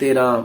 13,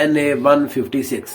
NA 156।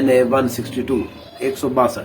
NA 162 162।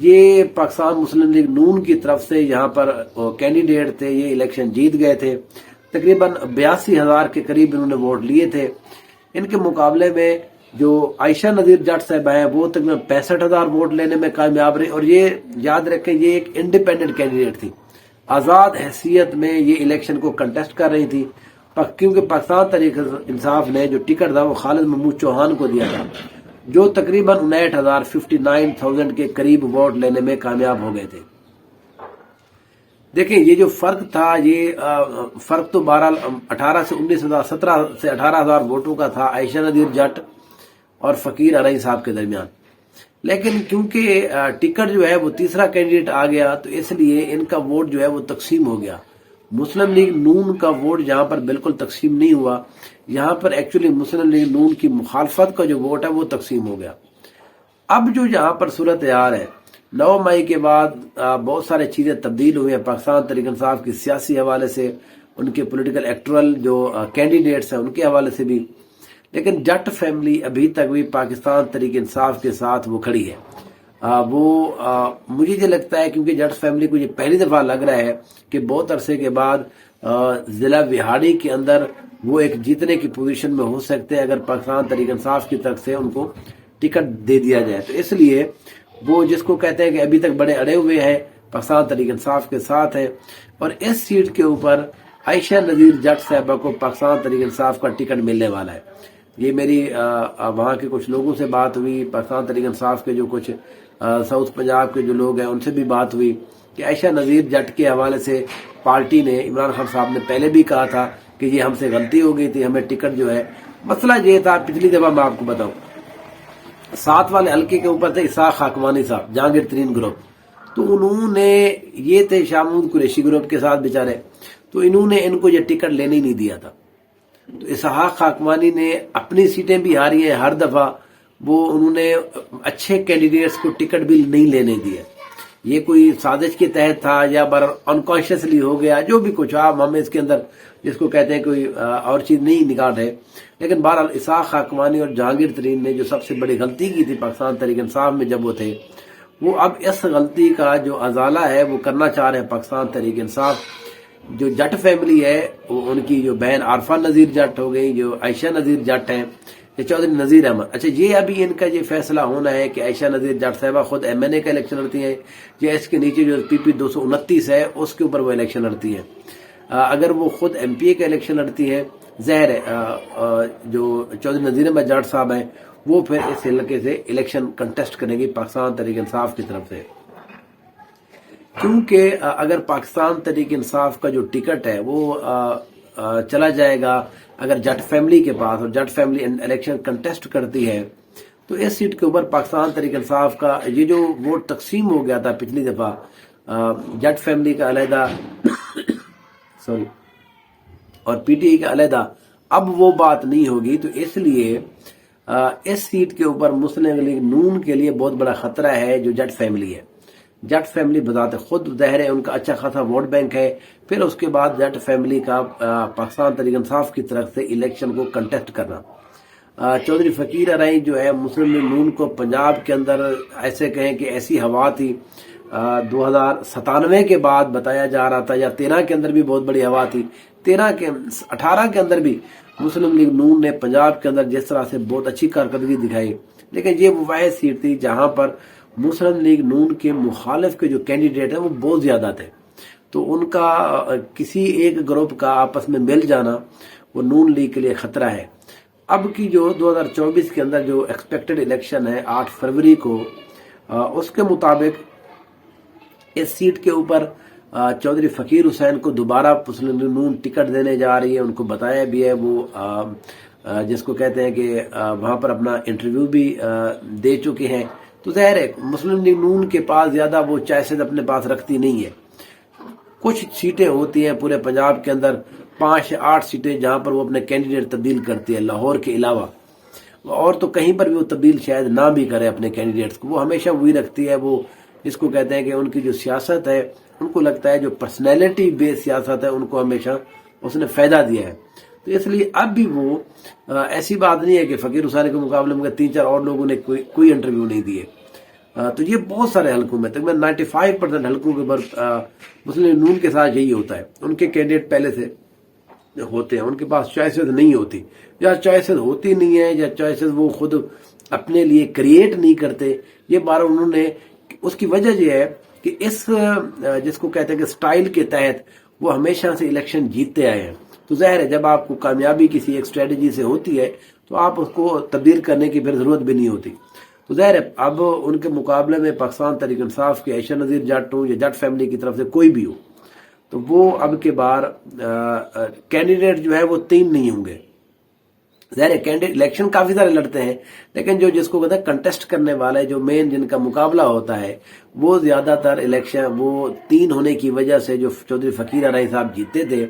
یہ پاکستان مسلم league نون کی طرف سے یہاں پر کینڈیڈیٹ تھے، یہ الیکشن جیت گئے تھے، تقریباً 82,000 کے قریب انہوں نے ووٹ لیے تھے۔ ان کے مقابلے میں جو عائشہ نذیر جٹ صاحب ہیں وہ تقریباً 65,000 ووٹ لینے میں کامیاب رہی، اور یہ یاد رکھیں یہ ایک انڈیپینڈنٹ کینڈیڈیٹ تھی، آزاد حیثیت میں یہ الیکشن کو کنٹیسٹ کر رہی تھی، کیونکہ پاکستان تحریک انصاف نے جو ٹکٹ تھا وہ خالد محمود چوہان کو دیا تھا، جو تقریباً 59,000 کے قریب ووٹ لینے میں کامیاب ہو گئے تھے۔ دیکھیں یہ جو فرق تھا، یہ فرق تو بہرحال 18 سے 19,000 17 سے 18,000 ووٹوں کا تھا عائشہ نذیر جٹ اور فقیر ارئی صاحب کے درمیان، لیکن کیونکہ ٹکٹ جو ہے وہ تیسرا کینڈیڈیٹ آ گیا تو اس لیے ان کا ووٹ جو ہے وہ تقسیم ہو گیا۔ مسلم لیگ نون کا ووٹ یہاں پر بالکل تقسیم نہیں ہوا، یہاں پر ایکچولی مسلم لیگ نون کی مخالفت کا جو ووٹ ہے وہ تقسیم ہو گیا۔ اب جو یہاں پر صورتحال ہے، 9 مئی کے بعد بہت سارے چیزیں تبدیل ہوئی ہیں پاکستان تحریک انصاف کی سیاسی حوالے سے، ان کے پولیٹیکل ایکٹرل جو کینڈیڈیٹس ہیں ان کے حوالے سے بھی، لیکن جٹ فیملی ابھی تک بھی پاکستان تحریک انصاف کے ساتھ وہ کھڑی ہے۔ مجھے یہ لگتا ہے کیونکہ جٹ فیملی کو یہ پہلی دفعہ لگ رہا ہے کہ بہت عرصے کے بعد ضلع وہاڑی کے اندر وہ ایک جیتنے کی پوزیشن میں ہو سکتے ہیں اگر پاکستان تحریک انصاف کی طرف سے ان کو ٹکٹ دے دیا جائے، تو اس لیے وہ جس کو کہتے ہیں کہ ابھی تک بڑے اڑے ہوئے ہیں پاکستان تحریک انصاف کے ساتھ ہیں، اور اس سیٹ کے اوپر عائشہ نذیر جٹ صاحبہ کو پاکستان تحریک انصاف کا ٹکٹ ملنے والا ہے۔ یہ میری وہاں کے کچھ لوگوں سے بات ہوئی، پاکستان تحریک انصاف کے جو کچھ ساؤتھ پنجاب کے جو لوگ ہیں ان سے بھی بات ہوئی کہ عائشہ نذیر جٹ کے حوالے سے پارٹی نے، عمران خان صاحب نے پہلے بھی کہا تھا کہ یہ ہم سے غلطی ہو گئی تھی، ہمیں ٹکٹ جو ہے، مسئلہ یہ تھا پچھلی دفعہ میں آپ کو بتاؤں 7 والے حلقے کے اوپر تھے اسحاق خاکوانی صاحب، جہانگیر ترین گروپ، تو انہوں نے یہ تھے شاہ محمود قریشی گروپ کے ساتھ بیچارے، تو انہوں نے ان کو یہ ٹکٹ لینے ہی نہیں دیا تھا، تو اسحاق خاکوانی نے اپنی سیٹیں بھی ہاری ہیں ہر دفعہ، وہ انہوں نے اچھے کینڈیڈیٹس کو ٹکٹ بھی نہیں لینے دیا، یہ کوئی سازش کے تحت تھا یا انکانشیسلی ہو گیا، جو بھی کچھ ہم اس کے اندر جس کو کہتے ہیں کوئی اور چیز نہیں نکال رہے، لیکن بہرحال اسحاق خاکوانی اور جہانگیر ترین نے جو سب سے بڑی غلطی کی تھی پاکستان تحریک انصاف میں جب وہ تھے، وہ اب اس غلطی کا جو ازالہ ہے وہ کرنا چاہ رہے ہیں پاکستان تحریک انصاف۔ جو جٹ فیملی ہے وہ ان کی جو بہن عارفہ نذیر جٹ ہو گئی، جو عائشہ نذیر جٹ ہیں، یہ چودھری نذیر احمد، اچھا یہ ابھی ان کا یہ فیصلہ ہونا ہے کہ عائشہ نذیر جٹ صاحبہ خود MNA کا الیکشن لڑتی ہیں یا اس کے نیچے جو PP 229 ہے اس کے اوپر وہ الیکشن لڑتی ہیں۔ اگر وہ خود MPA کا الیکشن لڑتی ہے، ظاہر ہے جو چودھری نذیر احمد جٹ صاحب ہیں وہ پھر اس حلقے سے الیکشن کنٹیسٹ کریں گی پاکستان تحریک انصاف کی طرف سے، کیونکہ اگر پاکستان تحریک انصاف کا جو ٹکٹ ہے وہ چلا جائے گا اگر جٹ فیملی کے پاس، اور جٹ فیملی الیکشن کنٹیسٹ کرتی ہے، تو اس سیٹ کے اوپر پاکستان تحریک انصاف کا یہ جو ووٹ تقسیم ہو گیا تھا پچھلی دفعہ، جٹ فیملی کا علیحدہ سوری اور PTI کا علیحدہ، اب وہ بات نہیں ہوگی، تو اس لیے اس سیٹ کے اوپر مسلم لیگ نون کے لیے بہت بڑا خطرہ ہے جو جٹ فیملی ہے۔ جٹ فیملی بذات خود ظاہر ہے ان کا اچھا خاصا ووٹ بینک ہے، پھر اس کے بعد جٹ فیملی کا پاکستان تحریک انصاف کی طرف سے الیکشن کو کنٹیسٹ کرنا۔ چودھری فقیر ارئی جو ہے مسلم لیگ نون کو پنجاب کے اندر ایسے کہیں کہ ایسی ہوا تھی، 2097 کے بعد بتایا جا رہا تھا، یا 13 کے اندر بھی بہت بڑی ہوا تھی، 18 کے اندر بھی مسلم لیگ نون نے پنجاب کے اندر جس طرح سے بہت اچھی کارکردگی دکھائی، لیکن یہ وہ واحد سیٹ تھی جہاں پر مسلم لیگ نون کے مخالف کے جو کینڈیڈیٹ ہیں وہ بہت زیادہ تھے، تو ان کا کسی ایک گروپ کا آپس میں مل جانا وہ نون لیگ کے لیے خطرہ ہے۔ اب کی جو 2024 کے اندر جو ایکسپیکٹڈ الیکشن ہے 8 فروری کو، اس کے مطابق اس سیٹ کے اوپر چودھری فقیر حسین کو دوبارہ مسلم لیگ نون ٹکٹ دینے جا رہی ہے، ان کو بتایا بھی ہے، وہ جس کو کہتے ہیں کہ وہاں پر اپنا انٹرویو بھی دے چکے ہیں، تو ظاہر ہے مسلم لیگ نون کے پاس زیادہ وہ چوائسز اپنے پاس رکھتی نہیں ہے، کچھ سیٹیں ہوتی ہیں پورے پنجاب کے اندر 5 یا 8 سیٹیں جہاں پر وہ اپنے کینڈیڈیٹ تبدیل کرتی ہے لاہور کے علاوہ، اور تو کہیں پر بھی وہ تبدیل شاید نہ بھی کرے اپنے کینڈیڈیٹس کو، وہ ہمیشہ وہی رکھتی ہے، وہ جس کو کہتے ہیں کہ ان کی جو سیاست ہے ان کو لگتا ہے جو پرسنالٹی بیس سیاست ہے ان کو ہمیشہ اس نے فائدہ دیا ہے، تو اس لیے اب بھی وہ ایسی بات نہیں ہے کہ فقیر حسین کے مقابلے میں 3-4 اور لوگوں نے کوئی انٹرویو نہیں دیے، تو یہ بہت سارے حلقوں میں تقریباً 95% حلقوں کے اوپر مسلم نون کے ساتھ یہی ہوتا ہے. ان کے کینڈیڈیٹ پہلے سے ہوتے ہیں, ان کے پاس چوائسز نہیں ہوتی, یا چوائسز ہوتی نہیں ہے, یا چوائسز وہ خود اپنے لیے کریٹ نہیں کرتے. یہ بار انہوں نے, اس کی وجہ یہ ہے کہ اس جس کو کہتے ہیں کہ سٹائل کے تحت وہ ہمیشہ سے الیکشن جیتتے آئے ہیں. تو ظاہر ہے جب آپ کو کامیابی کسی ایک اسٹریٹجی سے ہوتی ہے تو آپ اس کو تبدیل کرنے کی پھر ضرورت بھی نہیں ہوتی. تو ظاہر ہے اب ان کے مقابلے میں پاکستان تحریک انصاف کے عائشہ نذیر جٹ ہو یا جٹ فیملی کی طرف سے کوئی بھی ہو, تو وہ اب کے بار کینڈیڈیٹ جو ہے وہ 3 نہیں ہوں گے. ظاہر ہے کینڈیڈیٹ الیکشن کافی سارے لڑتے ہیں, لیکن جس کو کہتے ہیں کنٹیسٹ کرنے والے, جو مین جن کا مقابلہ ہوتا ہے, وہ زیادہ تر الیکشن وہ 3 ہونے کی وجہ سے جو چودھری فقیر ارائی صاحب جیتے تھے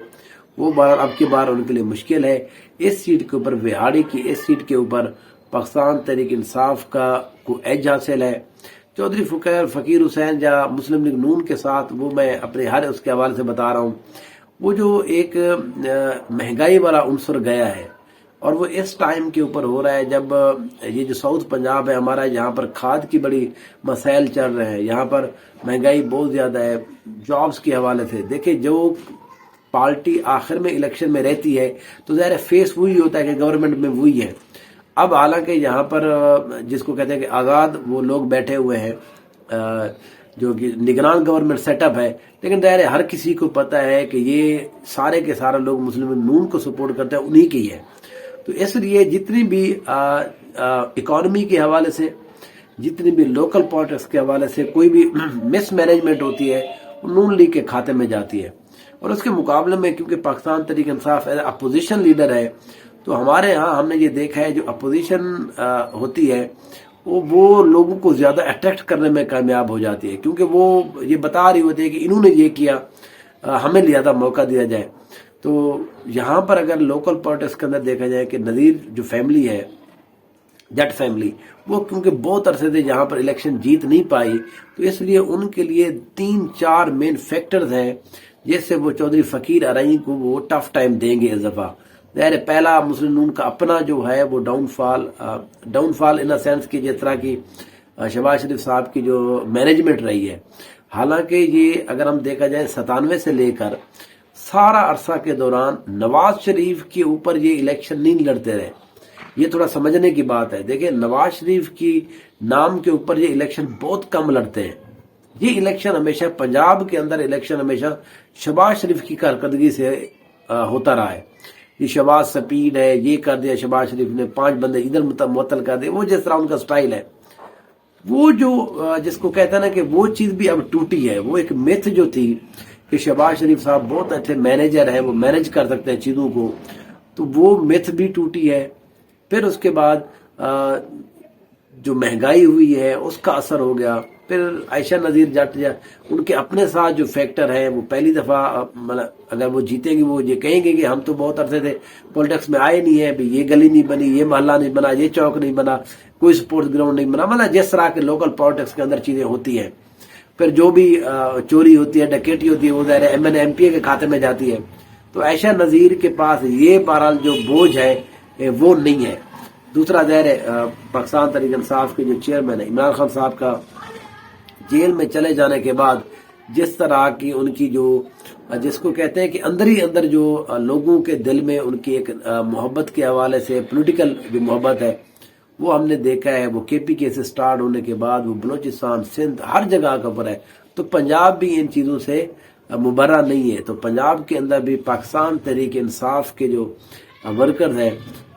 وہ اب کی بار ان کے لیے مشکل ہے. اس سیٹ کے اوپر وہاڑی کی اس سیٹ کے اوپر پاکستان تحریک انصاف کا کو ایج حاصل ہے. چودھری فقیر حسین یا مسلم لیگ نون کے ساتھ وہ میں اپنے ہر اس کے حوالے سے بتا رہا ہوں, وہ جو ایک مہنگائی والا عنصر گیا ہے, اور وہ اس ٹائم کے اوپر ہو رہا ہے جب یہ جو ساؤتھ پنجاب ہے ہمارا, یہاں پر کھاد کی بڑی مسائل چل رہے ہیں, یہاں پر مہنگائی بہت زیادہ ہے. جابز کے حوالے سے دیکھیں, جو پارٹی آخر میں الیکشن میں رہتی ہے تو ظاہر فیس وہی ہوتا ہے کہ گورنمنٹ میں وہی ہے. اب حالانکہ یہاں پر جس کو کہتے ہیں کہ آزاد وہ لوگ بیٹھے ہوئے ہیں جو کہ نگران گورنمنٹ سیٹ اپ ہے, لیکن ظاہر ہر کسی کو پتا ہے کہ یہ سارے کے سارے لوگ مسلم نون کو سپورٹ کرتے ہیں, انہی کی ہے. تو اس لیے جتنی بھی اکانومی کے حوالے سے, جتنی بھی لوکل پالیٹکس کے حوالے سے کوئی بھی مس مینجمنٹ ہوتی ہے وہ نون لیگ کے کھاتے میں جاتی ہے. اور اس کے مقابلے میں کیونکہ پاکستان تحریک انصاف اپوزیشن لیڈر ہے, تو ہمارے ہاں ہم نے یہ دیکھا ہے جو اپوزیشن ہوتی ہے وہ لوگوں کو زیادہ اٹریکٹ کرنے میں کامیاب ہو جاتی ہے, کیونکہ وہ یہ بتا رہی ہوتی ہے کہ انہوں نے یہ کیا, ہمیں زیادہ موقع دیا جائے. تو یہاں پر اگر لوکل پالیٹکس کے اندر دیکھا جائے کہ نذیر جو فیملی ہے, جٹ فیملی, وہ کیونکہ بہت عرصے سے یہاں پر الیکشن جیت نہیں پائی, تو اس لیے ان کے لیے 3-4 مین فیکٹرز ہیں جس سے وہ چودھری فقیر ارائی کو وہ ٹف ٹائم دیں گے اس دفعہ. ظاہر پہلا مسلم نون کا اپنا جو ہے وہ ڈاؤن فال ان سینس کی جس طرح کی شہباز شریف صاحب کی جو مینجمنٹ رہی ہے. حالانکہ یہ اگر ہم دیکھا جائے 97 سے لے کر سارا عرصہ کے دوران نواز شریف کے اوپر یہ الیکشن نہیں لڑتے رہے. یہ تھوڑا سمجھنے کی بات ہے. دیکھیں نواز شریف کی نام کے اوپر یہ الیکشن بہت کم لڑتے ہیں. یہ الیکشن ہمیشہ پنجاب کے اندر الیکشن ہمیشہ شہباز شریف کی کارکردگی سے ہوتا رہا ہے. یہ شہباز سپیڈ ہے, یہ کر دیا شہباز شریف نے, 5 بندے ادھر معطل کر دے, وہ جس طرح ان کا سٹائل ہے, وہ جو جس کو کہتا ہے نا کہ وہ چیز بھی اب ٹوٹی ہے. وہ ایک میتھ جو تھی کہ شہباز شریف صاحب بہت اچھے مینیجر ہیں, وہ مینیج کر سکتے ہیں چیزوں کو, تو وہ میتھ بھی ٹوٹی ہے. پھر اس کے بعد جو مہنگائی ہوئی ہے اس کا اثر ہو گیا. پھر عائشہ نذیر جٹ ان کے اپنے ساتھ جو فیکٹر ہیں, وہ پہلی دفعہ اگر وہ جیتیں گے وہ یہ کہیں گے کہ ہم تو بہت عرصے سے پولیٹکس میں آئے نہیں ہیں, یہ گلی نہیں بنی, یہ محلہ نہیں بنا, یہ چوک نہیں بنا, کوئی سپورٹس گراؤنڈ نہیں بنا, جس طرح کے لوکل پالیٹکس کے اندر چیزیں ہوتی ہیں. پھر جو بھی چوری ہوتی ہے, ڈکیٹی ہوتی ہے, وہ ظاہر ایم این ایم پی اے کے کھاتے میں جاتی ہے. تو عائشہ نذیر کے پاس یہ بہرحال جو بوجھ ہے وہ نہیں ہے. دوسرا ظاہر پاکستان تحریک انصاف کے جو چیئرمین ہے عمران خان صاحب کا جیل میں چلے جانے کے بعد جس طرح کی ان کی جو جس کو کہتے ہیں کہ اندر ہی اندر جو لوگوں کے دل میں ان کی ایک محبت کے حوالے سے پولیٹیکل جو محبت ہے وہ ہم نے دیکھا ہے. وہ کے پی کے سے سٹارٹ ہونے کے بعد وہ بلوچستان, سندھ, ہر جگہ کا پر ہے. تو پنجاب بھی ان چیزوں سے مبرہ نہیں ہے. تو پنجاب کے اندر بھی پاکستان تحریک انصاف کے جو ورکرز ہیں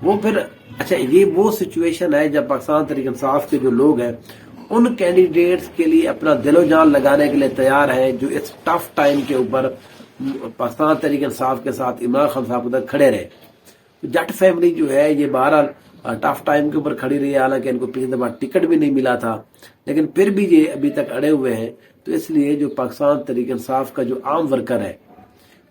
وہ پھر اچھا یہ وہ سچویشن ہے جب پاکستان تحریک انصاف کے جو لوگ ہیں ان کینڈیڈیٹس کے لیے اپنا دل و جان لگانے کے لیے تیار ہیں جو اس ٹف ٹائم کے اوپر پاکستان تحریک انصاف کے ساتھ عمران خان صاحب کے تک کھڑے رہے. جٹ فیملی جو ہے یہ بہرحال ٹف ٹائم کے اوپر کھڑی رہی ہے, حالانکہ ان کو پچھلی دفعہ ٹکٹ بھی نہیں ملا تھا, لیکن پھر بھی یہ ابھی تک اڑے ہوئے ہیں. تو اس لیے جو پاکستان تحریک انصاف کا جو عام ورکر ہے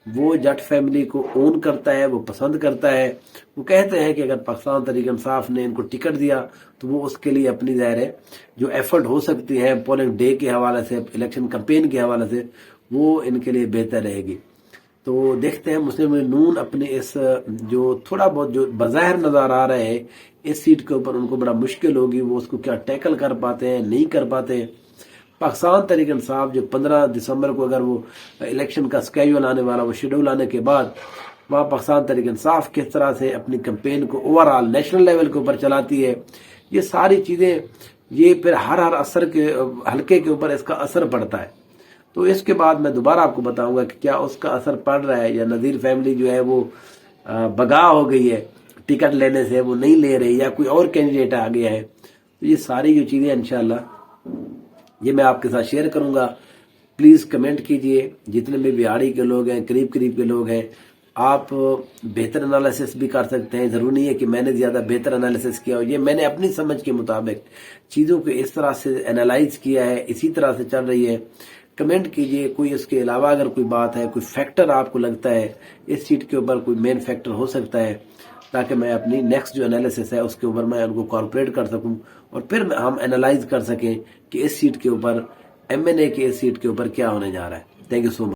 وہ جٹ فیملی کو اون کرتا ہے, وہ پسند کرتا ہے. وہ کہتے ہیں کہ اگر پاکستان تحریک انصاف نے ان کو ٹکٹ دیا تو وہ اس کے لیے اپنی ظاہر ہے جو ایفرٹ ہو سکتی ہے پولنگ ڈے کے حوالے سے, الیکشن کمپین کے حوالے سے, وہ ان کے لیے بہتر رہے گی. تو دیکھتے ہیں مسلم لیگ نون اپنے اس جو تھوڑا بہت جو بظاہر نظر آ رہا ہے اس سیٹ کے اوپر ان کو بڑا مشکل ہوگی، وہ اس کو کیا ٹیکل کر پاتے ہیں نہیں کر پاتے. پاکستان تحریک انصاف جو 15 دسمبر کو اگر وہ الیکشن کا اسکیجول آنے والا، وہ شیڈول آنے کے بعد وہاں پاکستان تحریک انصاف کس طرح سے اپنی کمپین کو اوور آل نیشنل لیول کے اوپر چلاتی ہے، یہ ساری چیزیں یہ پھر ہر اثر کے حلقے کے اوپر اس کا اثر پڑتا ہے. تو اس کے بعد میں دوبارہ آپ کو بتاؤں گا کہ کیا اس کا اثر پڑ رہا ہے یا نذیر فیملی جو ہے وہ بگا ہو گئی ہے ٹکٹ لینے سے، وہ نہیں لے رہی، یا کوئی اور کینڈیڈیٹ آ گیا ہے. تو یہ ساری جو چیزیں انشاءاللہ یہ میں آپ کے ساتھ شیئر کروں گا. پلیز کمنٹ کیجئے، جتنے بھی بہاڑی کے لوگ ہیں، قریب کے لوگ ہیں، آپ بہتر انالیسس بھی کر سکتے ہیں. ضروری نہیں ہے کہ میں نے زیادہ بہتر انالیسس کیا ہو، یہ میں نے اپنی سمجھ کے مطابق چیزوں کو اس طرح سے انالائز کیا ہے، اسی طرح سے چل رہی ہے. کمنٹ کیجئے کوئی اس کے علاوہ اگر کوئی بات ہے، کوئی فیکٹر آپ کو لگتا ہے اس سیٹ کے اوپر کوئی مین فیکٹر ہو سکتا ہے، تاکہ میں اپنی نیکسٹ جو انالیسس ہے اس کے اوپر میں ان کو کارپوریٹ کر سکوں اور پھر ہم انالائز کر سکیں کہ اس سیٹ کے اوپر ایم این اے کے اس سیٹ کے اوپر کیا ہونے جا رہا ہے. Thank you so much.